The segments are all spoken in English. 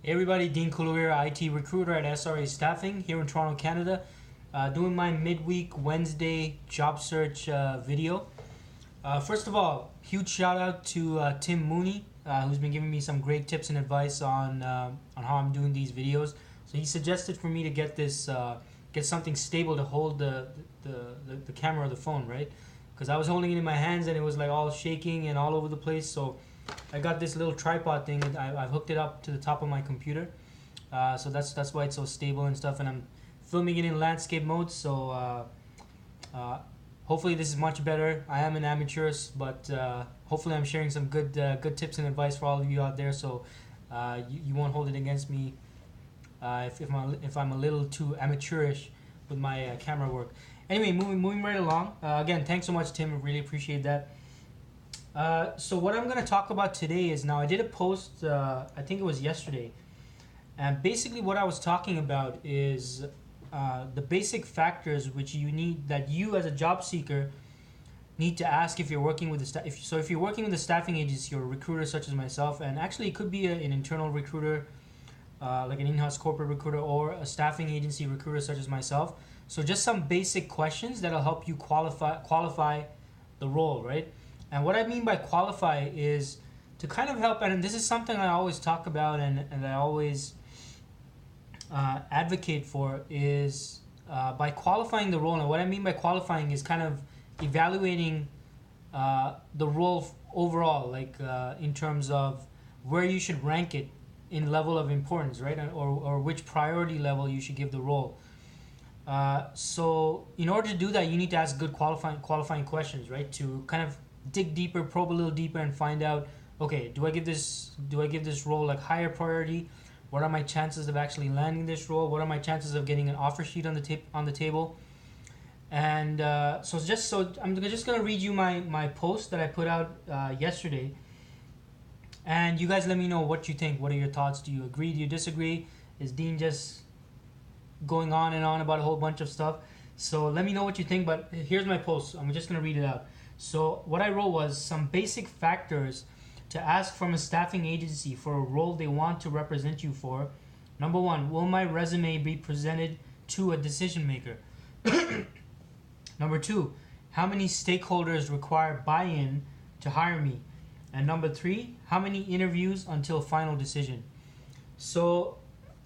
Hey everybody, Dean Kuluira, IT recruiter at SRA Staffing here in Toronto, Canada. Doing my midweek Wednesday job search video. First of all, huge shout out to Tim Mooney, who's been giving me some great tips and advice on how I'm doing these videos. So he suggested for me to get this get something stable to hold the camera of the phone, right? Because I was holding it in my hands and it was like all shaking and all over the place. So I got this little tripod thing. I've hooked it up to the top of my computer, so that's why it's so stable and stuff. And I'm filming it in landscape mode, so hopefully this is much better. I am an amateur, but hopefully I'm sharing some good tips and advice for all of you out there. So you won't hold it against me if I'm a little too amateurish with my camera work. Anyway, moving right along. Again, thanks so much, Tim. I really appreciate that. So what I'm going to talk about today is, now I did a post, I think it was yesterday, and basically what I was talking about is the basic factors which you as a job seeker need to ask if you're working with if you're working with a staffing agency or a recruiter such as myself, and actually it could be an internal recruiter, like an in-house corporate recruiter, or a staffing agency recruiter such as myself. So just some basic questions that'll help you qualify the role, right? And what I mean by qualify is to kind of help, and this is something I always talk about and I always advocate for, is by qualifying the role. And what I mean by qualifying is kind of evaluating the role overall, like in terms of where you should rank it in level of importance, right? Or which priority level you should give the role. So in order to do that, you need to ask good qualifying questions, right? To kind of dig deeper, probe a little deeper, and find out, okay, do I give this role like higher priority? What are my chances of actually landing this role? What are my chances of getting an offer sheet on the table? And so I'm just gonna read you my post that I put out yesterday, and you guys let me know what you think. What are your thoughts? Do you agree? Do you disagree? Is Dean just going on and on about a whole bunch of stuff? So let me know what you think. But here's my post. I'm just gonna read it out. So what I wrote was some basic factors to ask from a staffing agency for a role they want to represent you for. Number one, will my resume be presented to a decision maker? Number two, how many stakeholders require buy-in to hire me? And number three, how many interviews until final decision? So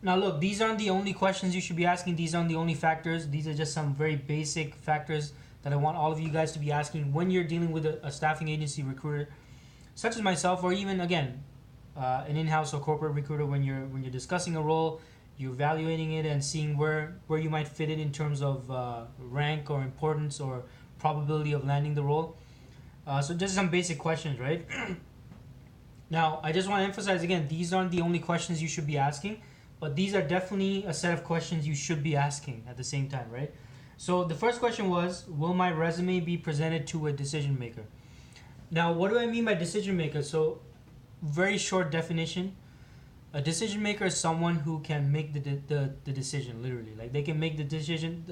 now look, these aren't the only questions you should be asking. These aren't the only factors. These are just some very basic factors that I want all of you guys to be asking when you're dealing with a staffing agency recruiter such as myself, or even again an in-house or corporate recruiter. When you're discussing a role, you're evaluating it and seeing where you might fit it in terms of rank or importance or probability of landing the role. So just some basic questions, right? Now I just want to emphasize again, these aren't the only questions you should be asking, but these are definitely a set of questions you should be asking at the same time, right? So the first question was, will my resume be presented to a decision maker? Now, what do I mean by decision maker? So very short definition. A decision maker is someone who can make the decision, literally. Like they can make the decision,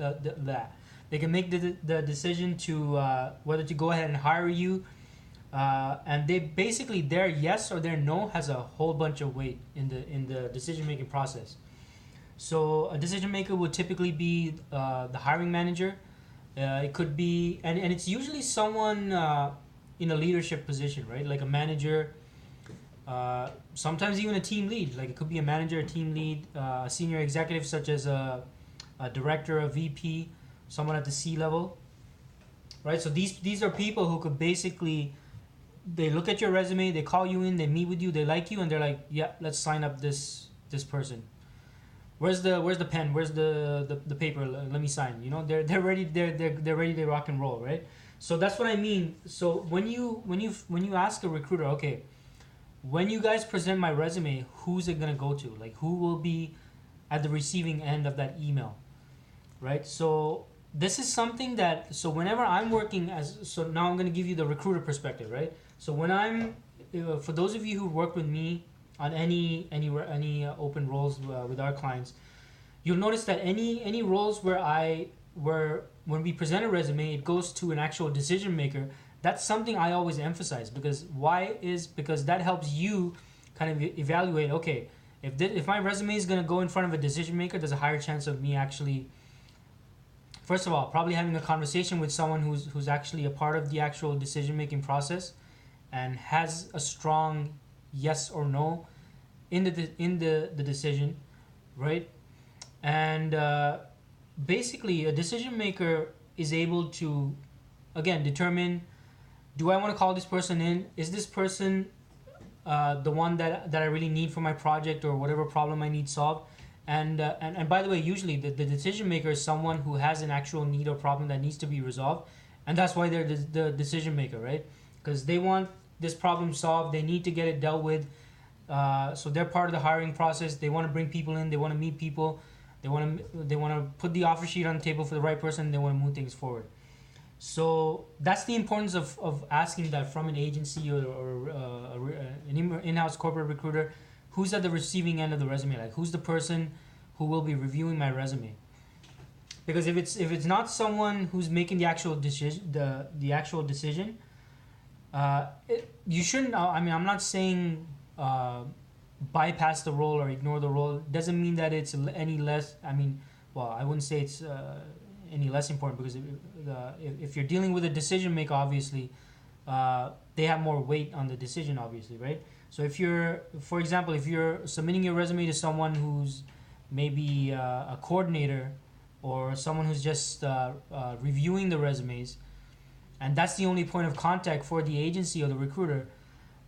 they can make the decision to whether to go ahead and hire you. And they basically, their yes or their no has a whole bunch of weight in the decision making process. So a decision maker would typically be the hiring manager. It could be, and it's usually someone in a leadership position, right? Like a manager, sometimes even a team lead. Like it could be a manager, a team lead, a senior executive such as a director, a VP, someone at the C level, right? So these are people who could basically, they look at your resume, they call you in, they meet with you, they like you, and they're like, yeah, let's sign up this person. Where's the pen? Where's the paper? Let me sign. You know, they're ready. They're ready to rock and roll, right? So that's what I mean. So when you ask a recruiter, okay, when you guys present my resume, who's it gonna go to? Like who will be at the receiving end of that email, right? So this is something that, so whenever I'm working so now I'm gonna give you the recruiter perspective, right? So when I'm, for those of you who work with me on any open roles with our clients, you'll notice that any roles where when we present a resume, it goes to an actual decision maker. That's something I always emphasize, because that helps you kind of evaluate, okay, If my resume is gonna go in front of a decision maker, there's a higher chance of me actually, first of all, probably having a conversation with someone who's actually a part of the actual decision making process, and has a strong yes or no in the decision, right? And basically, a decision maker is able to, again, determine, do I want to call this person in? Is this person the one that I really need for my project or whatever problem I need solved? And by the way, usually the decision maker is someone who has an actual need or problem that needs to be resolved, and that's why they're the decision maker, right? Because they want this problem solved, they need to get it dealt with. So they're part of the hiring process. They want to bring people in. They want to meet people. They want to put the offer sheet on the table for the right person. They want to move things forward. So that's the importance of asking that from an agency or an in-house corporate recruiter. Who's at the receiving end of the resume? Like, who's the person who will be reviewing my resume? Because if it's not someone who's making the actual decision, the actual decision, you shouldn't. I mean, I'm not saying bypass the role or ignore the role. Doesn't mean that it's any less. I mean, well, I wouldn't say it's any less important, because if you're dealing with a decision maker, obviously, they have more weight on the decision, obviously, right? So if you're, for example, if you're submitting your resume to someone who's maybe a coordinator, or someone who's just reviewing the resumes, and that's the only point of contact for the agency or the recruiter,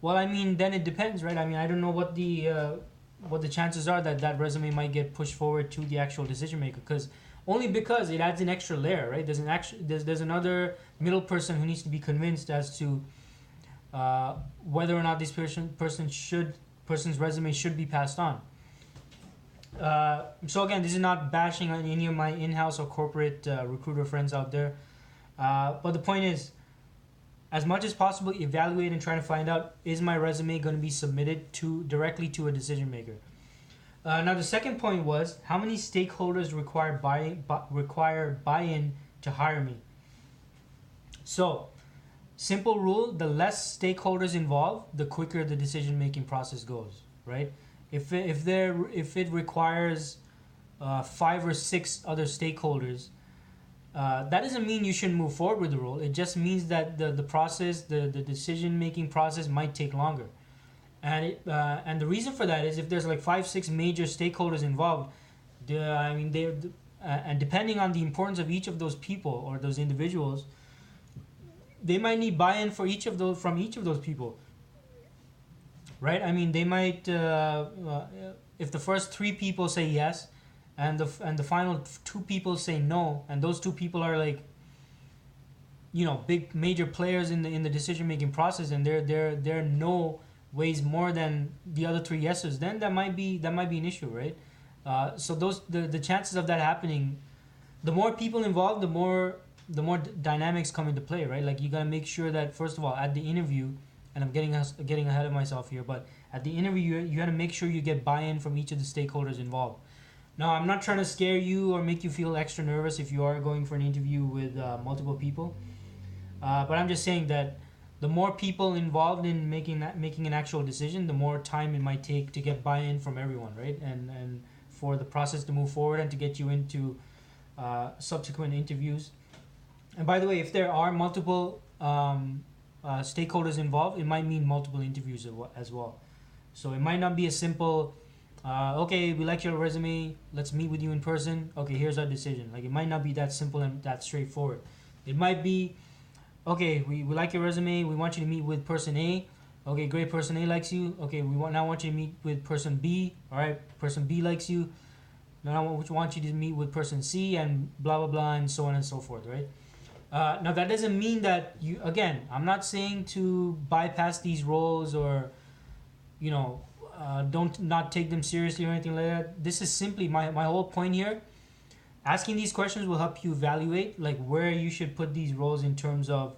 well, I mean, then it depends, right? I mean, I don't know what the chances are that that resume might get pushed forward to the actual decision maker, because it adds an extra layer, right? There's another middle person who needs to be convinced as to whether or not this person's resume should be passed on. So again, this is not bashing on any of my in-house or corporate recruiter friends out there, but the point is, as much as possible, evaluate and try to find out, is my resume going to be submitted directly to a decision maker? Now, the second point was, how many stakeholders require buy-in to hire me? So, simple rule: the less stakeholders involved, the quicker the decision-making process goes. Right? If it requires 5 or 6 other stakeholders, that doesn't mean you shouldn't move forward with the role. It just means that the process, the decision-making process, might take longer. And the reason for that is, if there's like 5-6 major stakeholders involved, and depending on the importance of each of those people or those individuals, they might need buy-in from each of those people, right? I mean, they might if the first 3 people say yes, and the final 2 people say no, and those 2 people are like, big major players in the decision making process, and their no weighs more than the other 3 yeses, then that might be an issue, right? So the chances of that happening, the more people involved, the more dynamics come into play, right? Like, you gotta make sure that, first of all, at the interview, and I'm getting ahead of myself here, but at the interview, you gotta make sure you get buy-in from each of the stakeholders involved. Now, I'm not trying to scare you or make you feel extra nervous if you are going for an interview with multiple people, but I'm just saying that the more people involved in making an actual decision, the more time it might take to get buy-in from everyone, right? And for the process to move forward and to get you into subsequent interviews. And by the way, if there are multiple stakeholders involved, it might mean multiple interviews as well. So it might not be a simple, okay, we like your resume, let's meet with you in person, okay, here's our decision. Like, it might not be that simple and that straightforward. It might be, okay, we like your resume, we want you to meet with person A. Okay, great, person A likes you. Okay, now want you to meet with person B. All right, person B likes you. Now I want you to meet with person C, and blah, blah, blah, and so on and so forth, right? Now, that doesn't mean that I'm not saying to bypass these roles or, don't not take them seriously or anything like that. This is simply my whole point here. Asking these questions will help you evaluate like where you should put these roles in terms of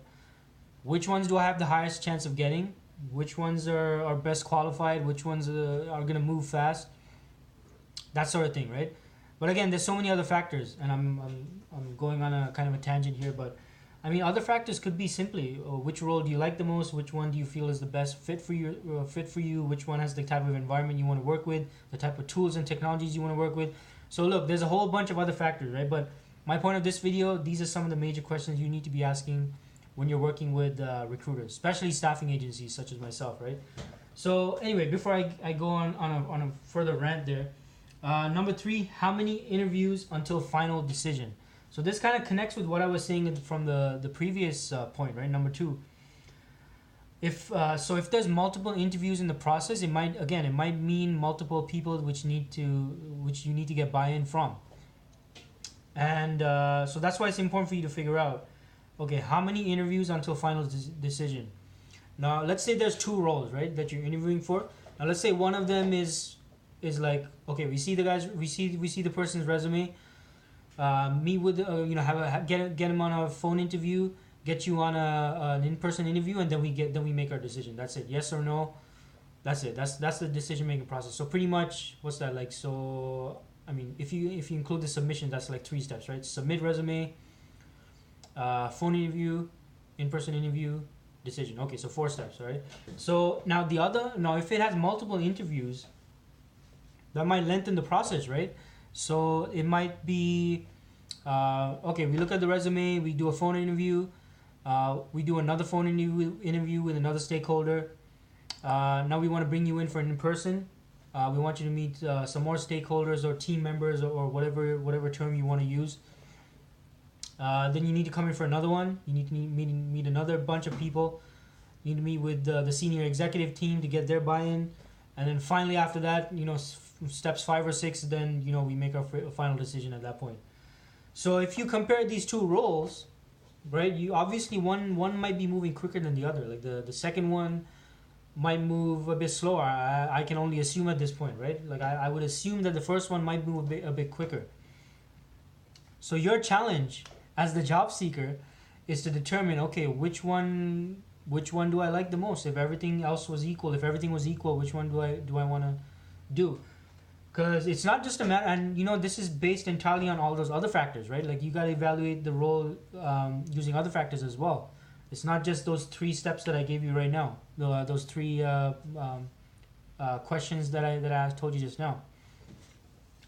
which ones do I have the highest chance of getting, which ones are best qualified, which ones are going to move fast, that sort of thing, right? But again, there's so many other factors, and I'm going on a kind of a tangent here, but I mean, other factors could be simply which role do you like the most, which one do you feel is the best fit for you, which one has the type of environment you want to work with, the type of tools and technologies you want to work with. So look, there's a whole bunch of other factors, right? But my point of this video, these are some of the major questions you need to be asking when you're working with recruiters, especially staffing agencies such as myself, right? So anyway, before I go on a further rant there, number 3, how many interviews until final decision? So this kind of connects with what I was saying from the previous point, right? Number 2. If there's multiple interviews in the process, it might mean multiple people which you need to get buy-in from, and so that's why it's important for you to figure out, okay, how many interviews until final decision. Now let's say there's 2 roles, right, that you're interviewing for. Now let's say one of them is like, okay, we see the person's resume, meet with get him on a phone interview, get you on an in-person interview, and then we make our decision. That's it. Yes or no. That's it. That's the decision making process. So pretty much, what's that like? So I mean, if you include the submission, that's like 3 steps, right? Submit resume, phone interview, in-person interview, decision. Okay, so 4 steps, right? So now if it has multiple interviews, that might lengthen the process, right? So it might be okay, we look at the resume, we do a phone interview, we do another phone interview with another stakeholder. Now we want to bring you in for an in-person. We want you to meet some more stakeholders or team members or whatever term you want to use. Then you need to come in for another one. You need to meet another bunch of people. You need to meet with the senior executive team to get their buy-in. And then finally after that, steps 5 or 6, then, we make our final decision at that point. So if you compare these 2 roles, right, you obviously one might be moving quicker than the other. Like the second one might move a bit slower. I can only assume at this point, right? Like I would assume that the first one might move a bit quicker. So your challenge as the job seeker is to determine, okay, which one do I like the most? If everything was equal, which one do I want to do? Because it's not just a matter, and this is based entirely on all those other factors, right? Like you got to evaluate the role using other factors as well. It's not just those 3 steps that I gave you right now. Those 3 questions that I told you just now.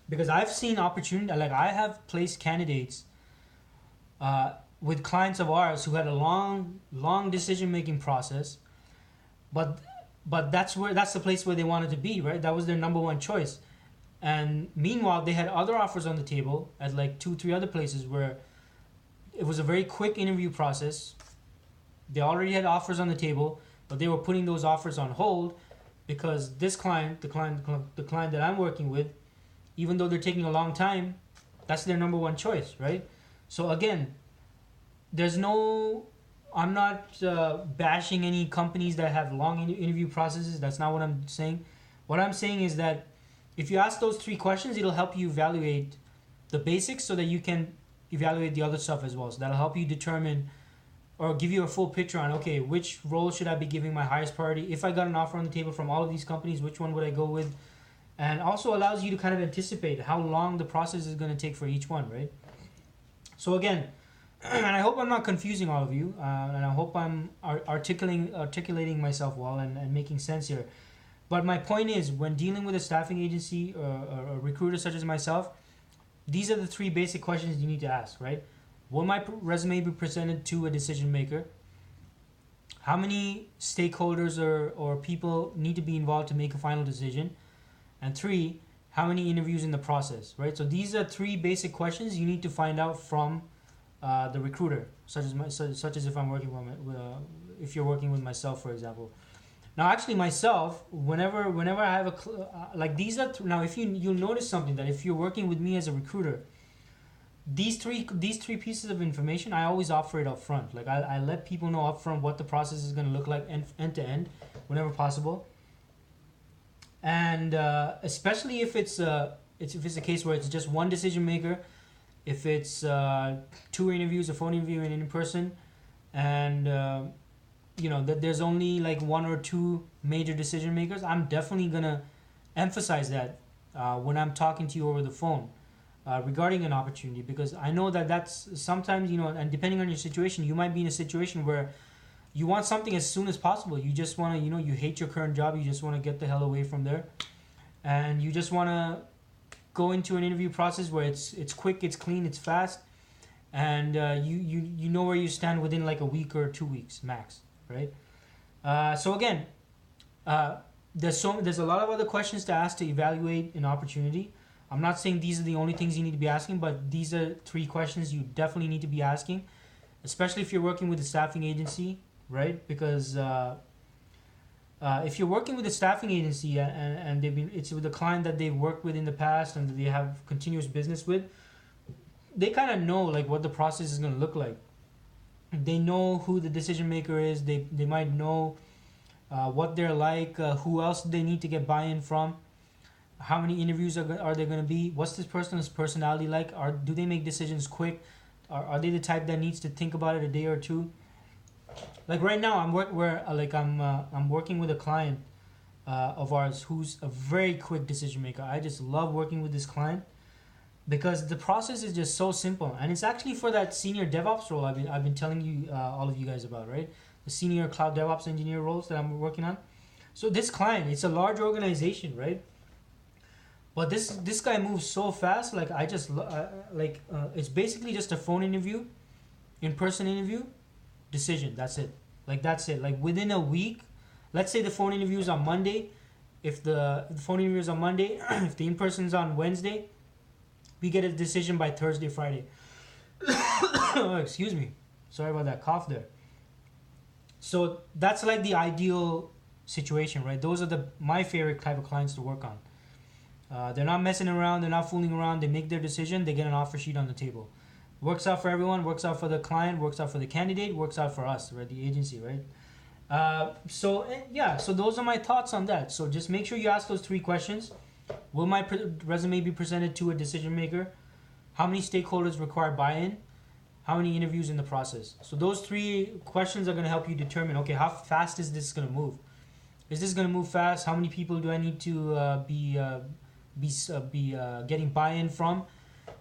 Because I've seen opportunity, like I have placed candidates with clients of ours who had a long decision making process, but that's the place where they wanted to be, right? That was their number 1 choice. And meanwhile, they had other offers on the table at like 2-3 other places where it was a very quick interview process. They already had offers on the table, but they were putting those offers on hold because this client, the client that I'm working with, even though they're taking a long time, that's their number 1 choice, right? So again, I'm not bashing any companies that have long interview processes. That's not what I'm saying. What I'm saying is that if you ask those 3 questions, it'll help you evaluate the basics so that you can evaluate the other stuff as well. So that'll help you determine or give you a full picture on, okay, which role should I be giving my highest priority? If I got an offer on the table from all of these companies, which one would I go with? And also allows you to kind of anticipate how long the process is going to take for each one, right? So again, and I hope I'm not confusing all of you, and I hope I'm articulating myself well and making sense here. But my point is, when dealing with a staffing agency or a recruiter such as myself, these are the 3 basic questions you need to ask, right? Will my resume be presented to a decision maker? How many stakeholders or people need to be involved to make a final decision? And 3, how many interviews in the process, right? So these are 3 basic questions you need to find out from the recruiter, such as if I'm working if you're working with myself, for example. Now, actually, myself, whenever I have like these are now, if you'll notice something, that if you're working with me as a recruiter, these three pieces of information I always offer it up front. Like I let people know up front what the process is going to look like end to end, whenever possible. And especially if it's a case where it's just one decision maker, if it's 2 interviews, a phone interview and in person, and that there's only like 1 or 2 major decision makers, I'm definitely gonna emphasize that when I'm talking to you over the phone. regarding an opportunity, because I know that that's sometimes, and depending on your situation, you might be in a situation where you want something as soon as possible. You just want to, you hate your current job, you just want to get the hell away from there, and you just want to go into an interview process where it's quick, it's clean, it's fast, and you know where you stand within like a week or 2 weeks max, right? So again, uh, there's a lot of other questions to ask to evaluate an opportunity. I'm not saying these are the only things you need to be asking, but these are 3 questions you definitely need to be asking, especially if you're working with a staffing agency, right? Because if you're working with a staffing agency and it's with a client that they've worked with in the past and that they have continuous business with, they kind of know like what the process is going to look like. They know who the decision maker is. They might know what they're like, who else they need to get buy-in from, how many interviews are there going to be, what's this person's personality like, do they make decisions quick, are they the type that needs to think about it a day or two. Like right now I'm working with a client of ours who's a very quick decision maker. I just love working with this client because the process is just so simple, and it's actually for that senior DevOps role I've been telling you all of you guys about, right? The senior cloud DevOps engineer roles that I'm working on. So this client, it's a large organization, right? But this guy moves so fast. Like I just it's basically just a phone interview, in-person interview, decision. That's it. That's it. Like within a week, let's say the phone interview is on Monday. If the phone interview is on Monday, if the in-person's on Wednesday, we get a decision by Thursday, Friday. Oh, excuse me. Sorry about that cough there. So that's like the ideal situation, right? Those are my favorite type of clients to work on. They're not messing around. They're not fooling around. They make their decision. They get an offer sheet on the table. Works out for everyone. Works out for the client. Works out for the candidate. Works out for us, right? The agency, right? So those are my thoughts on that. So just make sure you ask those 3 questions. Will my resume be presented to a decision maker? How many stakeholders require buy-in? How many interviews in the process? So those 3 questions are going to help you determine, okay, how fast is this going to move? Is this going to move fast? How many people do I need to be getting buy-in from?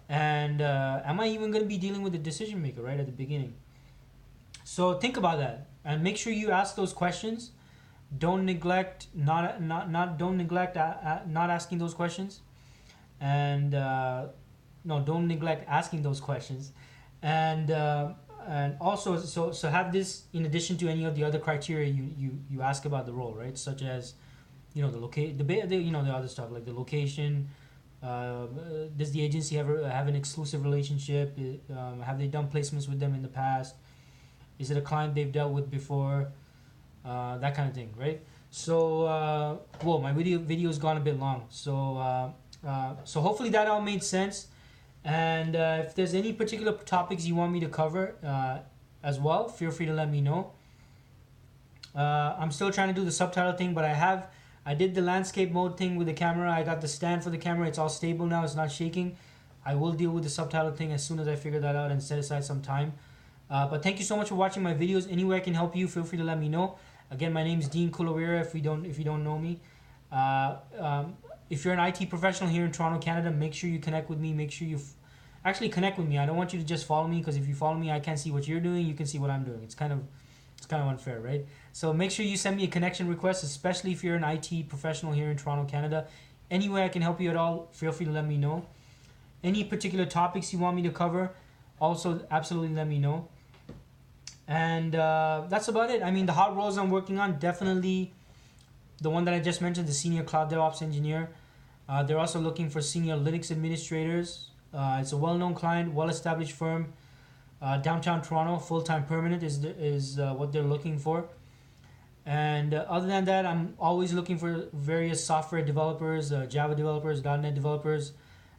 And am I even going to be dealing with the decision maker right at the beginning? So think about that and make sure you ask those questions. Don't neglect not asking those questions, and don't neglect asking those questions, and also so have this in addition to any of the other criteria you ask about the role, right? Such as the the other stuff like the location. Does the agency ever have an exclusive relationship? Have they done placements with them in the past? Is it a client they've dealt with before? That kind of thing, right? So, whoa, my video's gone a bit long. So hopefully that all made sense. And if there's any particular topics you want me to cover as well, feel free to let me know. I'm still trying to do the subtitle thing, but I did the landscape mode thing with the camera. I got the stand for the camera. It's all stable now. It's not shaking. I will deal with the subtitle thing as soon as I figure that out and set aside some time. But thank you so much for watching my videos. Any way I can help you, feel free to let me know. Again, my name is Dean Kulawira. If you don't know me, if you're an IT professional here in Toronto, Canada, make sure you connect with me. Make sure you actually connect with me. I don't want you to just follow me, because if you follow me, I can't see what you're doing. You can see what I'm doing. It's kind of unfair, right? So make sure you send me a connection request, especially if you're an IT professional here in Toronto, Canada. Any way I can help you at all, feel free to let me know. Any particular topics you want me to cover, also absolutely let me know. And that's about it. I mean, the hot roles I'm working on, definitely the one that I just mentioned, the senior cloud DevOps engineer. They're also looking for senior Linux administrators. It's a well-known client, well-established firm. Downtown Toronto, full-time permanent is what they're looking for. And other than that, I'm always looking for various software developers, Java developers, .NET developers.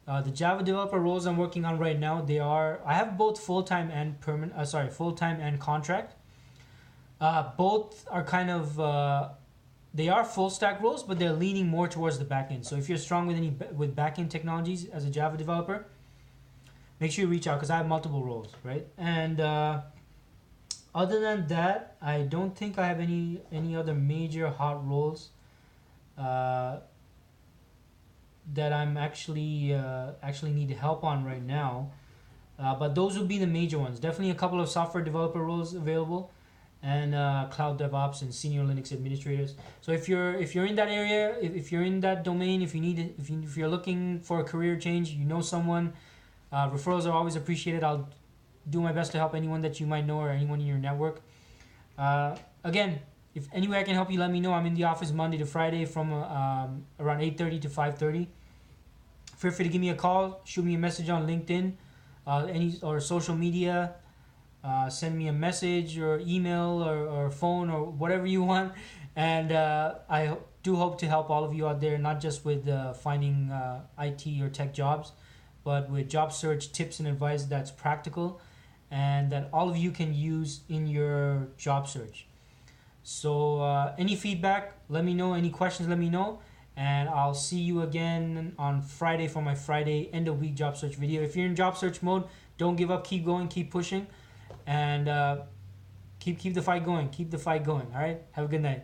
The Java developer roles I'm working on right now, I have both full-time and full-time and contract. Both are kind of, they are full-stack roles, but they're leaning more towards the backend. So if you're strong with backend technologies as a Java developer, make sure you reach out, because I have multiple roles, right? And other than that, I don't think I have any other major hot roles that I'm actually need help on right now. But those would be the major ones. Definitely a couple of software developer roles available, and cloud DevOps and senior Linux administrators. So if you're in that area, if you're in that domain, if you're looking for a career change, you know someone, referrals are always appreciated. I'll do my best to help anyone that you might know or anyone in your network. Again, if any way I can help you, let me know. I'm in the office Monday to Friday from around 8:30 to 5:30. Feel free to give me a call, shoot me a message on LinkedIn, any or social media. Send me a message or email or phone or whatever you want, and I do hope to help all of you out there, not just with finding IT or tech jobs, but with job search tips and advice that's practical and that all of you can use in your job search. So any feedback, let me know. Any questions, let me know. And I'll see you again on Friday for my Friday end of week job search video. If you're in job search mode, don't give up. Keep going. Keep pushing. And keep the fight going. Keep the fight going. All right. Have a good night.